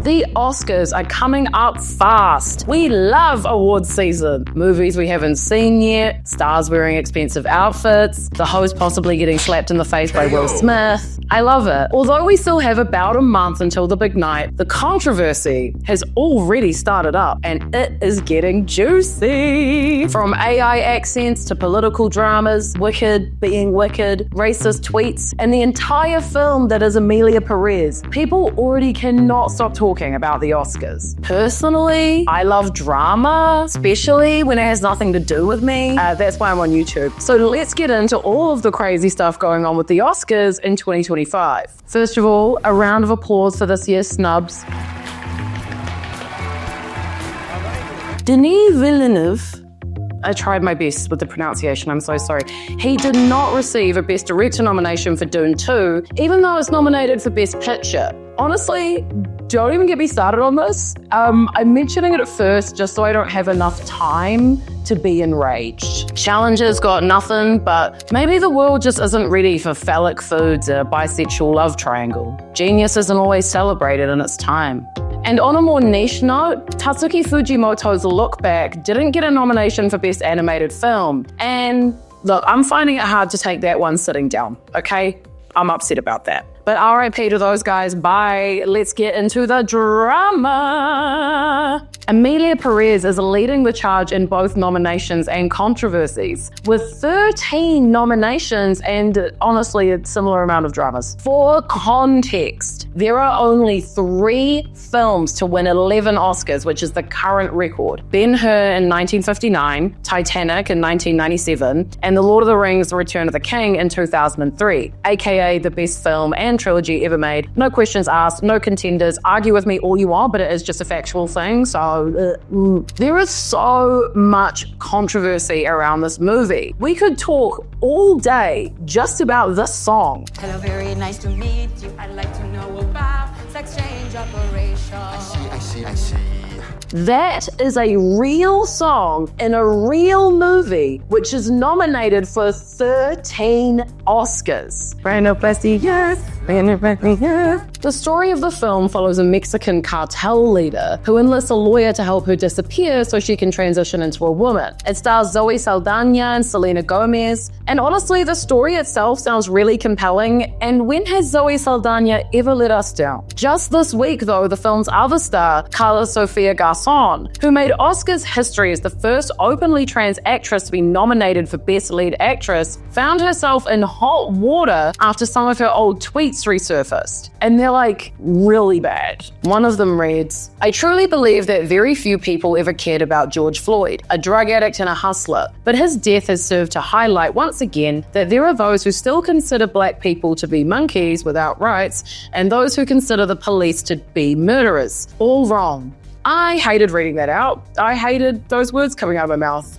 The Oscars are coming up fast. We love awards season. Movies we haven't seen yet, stars wearing expensive outfits, the host possibly getting slapped in the face by Will Smith. I love it. Although we still have about a month until the big night, the controversy has already started up and it is getting juicy. From AI accents to political dramas, wicked being wicked, racist tweets, and the entire film that is Emilia Perez, people already cannot stop talking about the Oscars. Personally, I love drama, especially when it has nothing to do with me. That's why I'm on YouTube. So let's get into all of the crazy stuff going on with the Oscars in 2025. First of all, a round of applause for this year's snubs. Denis Villeneuve, I tried my best with the pronunciation, I'm so sorry. He did not receive a Best Director nomination for Dune 2, even though it's nominated for Best Picture. Honestly, don't even get me started on this. I'm mentioning it at first just so I don't have enough time to be enraged. Challenger's got nothing, but maybe the world just isn't ready for phallic foods or a bisexual love triangle. Genius isn't always celebrated in its time. And on a more niche note, Tatsuki Fujimoto's Look Back didn't get a nomination for Best Animated Film. And look, I'm finding it hard to take that one sitting down, okay? I'm upset about that. But RIP to those guys, bye. Let's get into the drama. Emilia Perez is leading the charge in both nominations and controversies, with 13 nominations and honestly a similar amount of dramas. For context, there are only 3 films to win 11 Oscars, which is the current record. Ben-Hur in 1959, Titanic in 1997, and The Lord of the Rings: The Return of the King in 2003, aka the best film and trilogy ever made. No questions asked, no contenders. Argue with me all you want, but it is just a factual thing. So there is so much controversy around this movie. We could talk all day just about this song. Hello, very nice to meet you. I'd like to know about sex change operation. I see. That is a real song in a real movie, which is nominated for 13 Oscars. Rhinoplasty, yes. The story of the film follows a Mexican cartel leader who enlists a lawyer to help her disappear so she can transition into a woman. It stars Zoe Saldana and Selena Gomez, and honestly, the story itself sounds really compelling, and when has Zoe Saldana ever let us down? Just this week, though, the film's other star, Carla Sofia Garcon, who made Oscars history as the first openly trans actress to be nominated for Best Lead Actress, found herself in hot water after some of her old tweets resurfaced. And they're like really bad. One of them reads, "I truly believe that very few people ever cared about George Floyd, a drug addict and a hustler, but his death has served to highlight once again that there are those who still consider black people to be monkeys without rights and those who consider the police to be murderers. All wrong." I hated reading that out. I hated those words coming out of my mouth.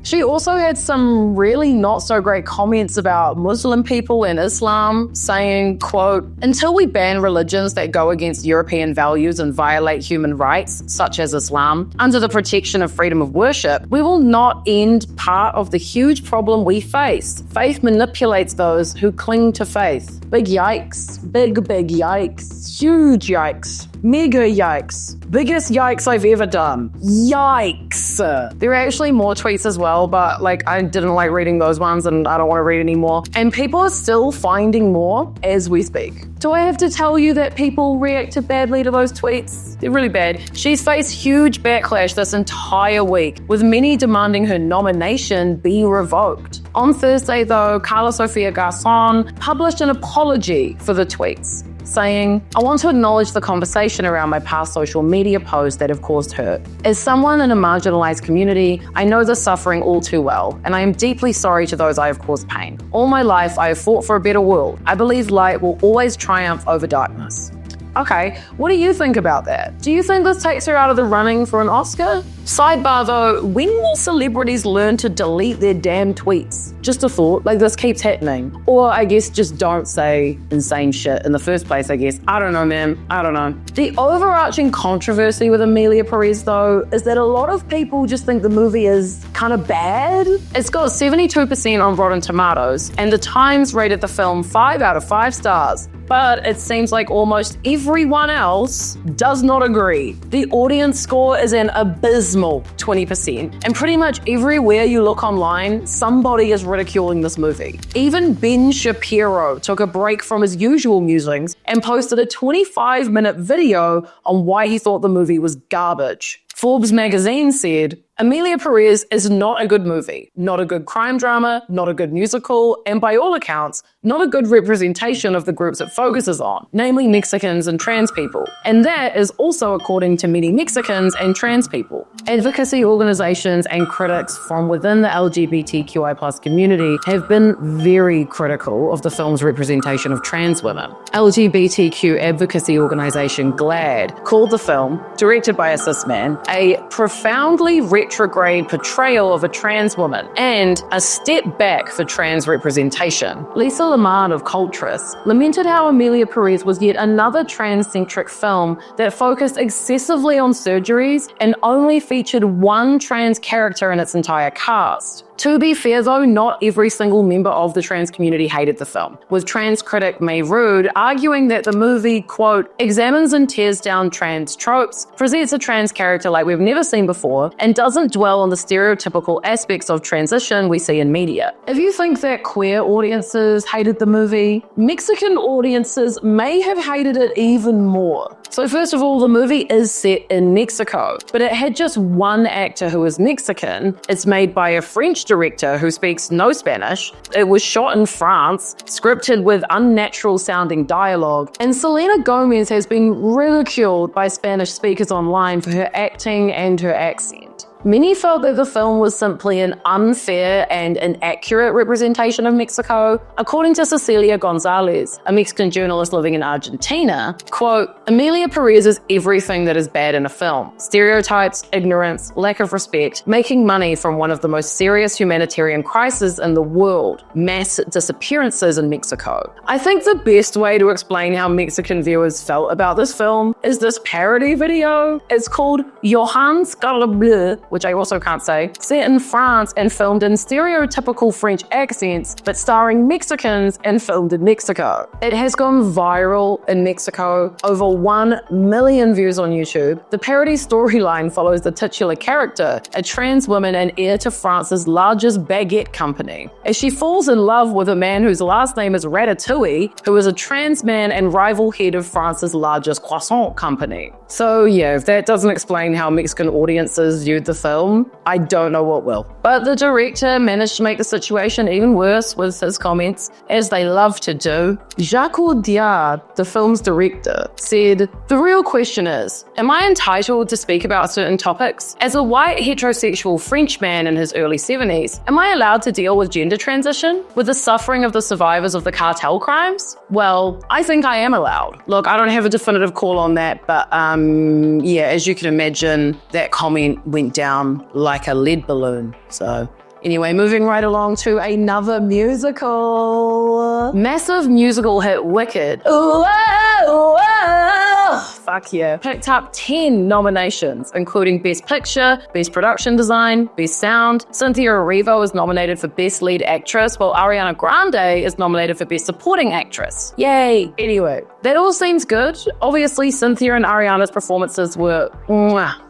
She also had some really not so great comments about Muslim people and Islam, saying, quote, "Until we ban religions that go against European values and violate human rights, such as Islam, under the protection of freedom of worship, we will not end part of the huge problem we face. Faith manipulates those who cling to faith." Big yikes. Big yikes. Huge yikes. Mega yikes. Biggest yikes I've ever done. Yikes. There are actually more tweets as well, but I didn't like reading those ones and I don't want to read any more. And people are still finding more as we speak. Do I have to tell you that people reacted badly to those tweets? They're really bad. She's faced huge backlash this entire week, with many demanding her nomination be revoked. On Thursday, though, Carla Sofia Garcon published an apology for the tweets, saying, "I want to acknowledge the conversation around my past social media posts that have caused hurt. As someone in a marginalized community, I know the suffering all too well, and I am deeply sorry to those I have caused pain. All my life, I have fought for a better world. I believe light will always triumph over darkness." Okay, what do you think about that? Do you think this takes her out of the running for an Oscar? Sidebar though, when will celebrities learn to delete their damn tweets? Just a thought, like this keeps happening. Or I guess just don't say insane shit in the first place, I guess. I don't know, man. I don't know. The overarching controversy with Emilia Perez though is that a lot of people just think the movie is kind of bad. It's got 72% on Rotten Tomatoes, and the Times rated the film 5 out of 5 stars. But it seems like almost everyone else does not agree. The audience score is an abysmal 20%. And pretty much everywhere you look online, somebody is ridiculing this movie. Even Ben Shapiro took a break from his usual musings and posted a 25-minute video on why he thought the movie was garbage. Forbes magazine said, Emilia Perez is not a good movie, not a good crime drama, not a good musical, and by all accounts, not a good representation of the groups it focuses on, namely Mexicans and trans people. And that is also according to many Mexicans and trans people. Advocacy organizations and critics from within the LGBTQI+ community have been very critical of the film's representation of trans women. LGBTQ advocacy organization GLAAD called the film, directed by a cis man, a profoundly retrograde portrayal of a trans woman and a step back for trans representation. Lisa Lamard of Cultress lamented how Emilia Perez was yet another trans-centric film that focused excessively on surgeries and only featured one trans character in its entire cast. To be fair though, not every single member of the trans community hated the film, with trans critic May Rude arguing that the movie, quote, examines and tears down trans tropes, presents a trans character like we've never seen before, and doesn't dwell on the stereotypical aspects of transition we see in media. If you think that queer audiences hated the movie, Mexican audiences may have hated it even more. So first of all, the movie is set in Mexico, but it had just one actor who is Mexican. It's made by a French director who speaks no Spanish. It was shot in France, scripted with unnatural sounding dialogue, and Selena Gomez has been ridiculed by Spanish speakers online for her acting and her accent. Many felt that the film was simply an unfair and inaccurate representation of Mexico. According to Cecilia Gonzalez, a Mexican journalist living in Argentina, quote, Emilia Perez is everything that is bad in a film. Stereotypes, ignorance, lack of respect, making money from one of the most serious humanitarian crises in the world, mass disappearances in Mexico. I think the best way to explain how Mexican viewers felt about this film is this parody video. It's called Johann Scalabler, which I also can't say, set in France and filmed in stereotypical French accents, but starring Mexicans and filmed in Mexico. It has gone viral in Mexico, over 1 million views on YouTube. The parody storyline follows the titular character, a trans woman and heir to France's largest baguette company, as she falls in love with a man whose last name is Ratatouille, who is a trans man and rival head of France's largest croissant company. So yeah, if that doesn't explain how Mexican audiences viewed the film, I don't know what will. But the director managed to make the situation even worse with his comments, as they love to do. Jacques Audiard, the film's director, said, the real question is, am I entitled to speak about certain topics? As a white heterosexual French man in his early 70s, am I allowed to deal with gender transition? With the suffering of the survivors of the cartel crimes? Well, I think I am allowed. Look, I don't have a definitive call on that, but yeah, as you can imagine, that comment went down like a lead balloon. So anyway, moving right along to another musical. Massive musical hit Wicked. Ooh, oh, oh, fuck yeah. Picked up 10 nominations, including Best Picture, Best Production Design, Best Sound. Cynthia Erivo is nominated for Best Lead Actress, while Ariana Grande is nominated for Best Supporting Actress. Yay! Anyway, that all seems good. Obviously, Cynthia and Ariana's performances were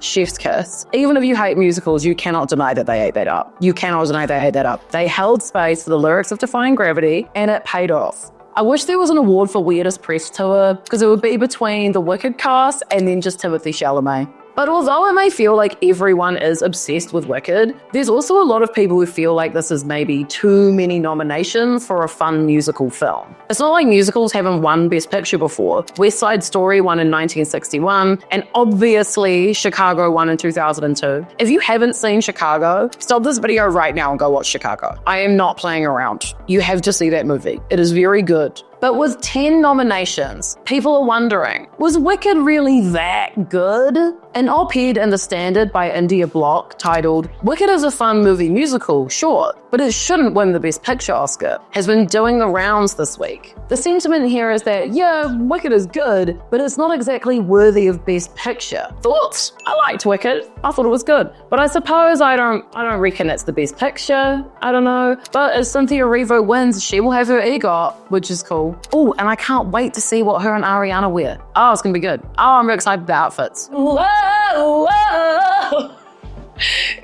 chef's kiss. Even if you hate musicals, you cannot deny that they ate that up. You cannot deny they ate that up. They held space for the lyrics of Defying Gravity, and it paid off. I wish there was an award for Weirdest Press Tour, because it would be between the Wicked cast and then just Timothée Chalamet. But although it may feel like everyone is obsessed with Wicked, there's also a lot of people who feel like this is maybe too many nominations for a fun musical film. It's not like musicals haven't won Best Picture before. West Side Story won in 1961, and obviously Chicago won in 2002. If you haven't seen Chicago, stop this video right now and go watch Chicago. I am not playing around. You have to see that movie. It is very good. But with 10 nominations, people are wondering, was Wicked really that good? An op-ed in The Standard by India Block titled, "Wicked is a fun movie musical, sure, but it shouldn't win the Best Picture Oscar," has been doing the rounds this week. The sentiment here is that, yeah, Wicked is good, but it's not exactly worthy of Best Picture. Thoughts? I liked Wicked. I thought it was good. But I suppose I don't reckon it's the Best Picture. I don't know. But as Cynthia Erivo wins, she will have her EGOT, which is cool. Oh, and I can't wait to see what her and Ariana wear. Oh, it's gonna be good. Oh, I'm excited for the outfits. Whoa, whoa.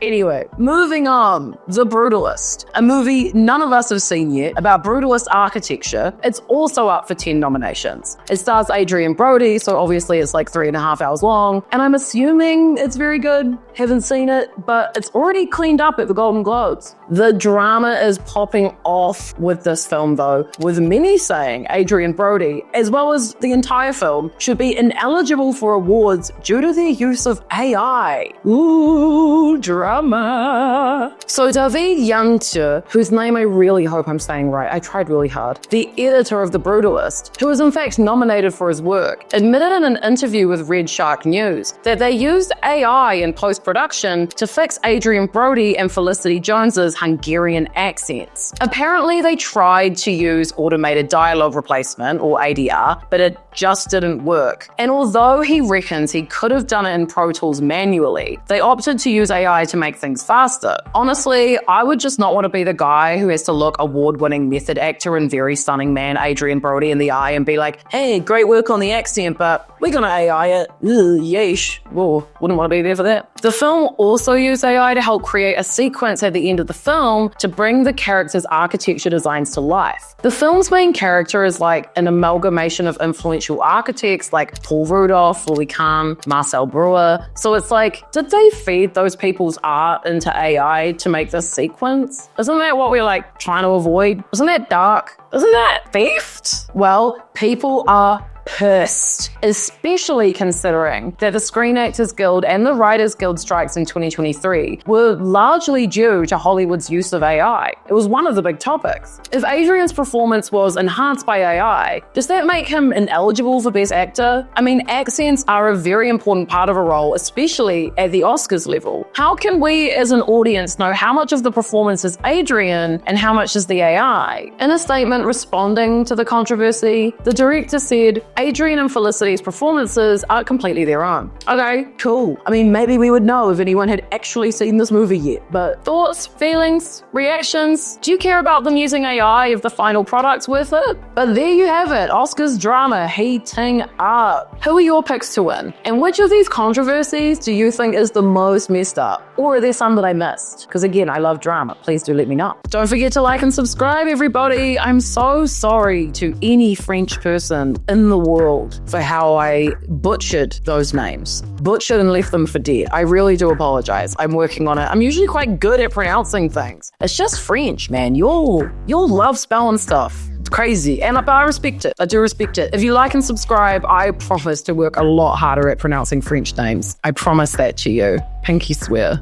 Anyway, moving on. The Brutalist, a movie none of us have seen yet about brutalist architecture. It's also up for 10 nominations. It stars Adrian Brody, so obviously it's like 3.5 hours long, and I'm assuming it's very good. Haven't seen it, but it's already cleaned up at the Golden Globes. The drama is popping off with this film though, with many saying Adrian Brody, as well as the entire film, should be ineligible for awards due to their use of AI. Ooh, drama. So David Yangche, whose name I really hope I'm saying right, I tried really hard, the editor of The Brutalist, who was in fact nominated for his work, admitted in an interview with Red Shark News that they used AI in post-production to fix Adrian Brody and Felicity Jones's Hungarian accents. Apparently they tried to use automated dialogue replacement, or ADR, but it just didn't work. And although he reckons he could have done it in Pro Tools manually, they opted to use AI to make things faster. Honestly, I would just not want to be the guy who has to look award-winning method actor and very stunning man Adrian Brody in the eye and be like, hey, great work on the accent, but we're gonna AI it. Ugh, yeesh. Whoa, wouldn't want to be there for that. The film also used AI to help create a sequence at the end of the film to bring the characters' architecture designs to life. The film's main character is like an amalgamation of influential architects like Paul Rudolph, Louis Kahn, Marcel Breuer. So it's like, did they feed those people's art into AI to make this sequence? Isn't that what we're like trying to avoid? Isn't that dark? Isn't that theft? Well, people are pissed, especially considering that the Screen Actors Guild and the Writers Guild strikes in 2023 were largely due to Hollywood's use of AI. It was one of the big topics. If Adrian's performance was enhanced by AI, does that make him ineligible for Best Actor? I mean, accents are a very important part of a role, especially at the Oscars level. How can we as an audience know how much of the performance is Adrian and how much is the AI? In a statement responding to the controversy, the director said, Adrian and Felicity's performances are completely their own. Okay, cool. I mean, maybe we would know if anyone had actually seen this movie yet, but thoughts, feelings, reactions? Do you care about them using AI if the final product's worth it? But there you have it, Oscars drama heating up. Who are your picks to win? And which of these controversies do you think is the most messed up? Or are there some that I missed? Because again, I love drama. Please do let me know. Don't forget to like and subscribe, everybody. I'm so sorry to any French person in the world for how I butchered those names. Butchered and left them for dead. I really do apologize. I'm working on it. I'm usually quite good at pronouncing things. It's just French, man. You'll love spelling stuff. It's crazy. But I respect it. I do respect it. If you like and subscribe, I promise to work a lot harder at pronouncing French names. I promise that to you. Pinky swear.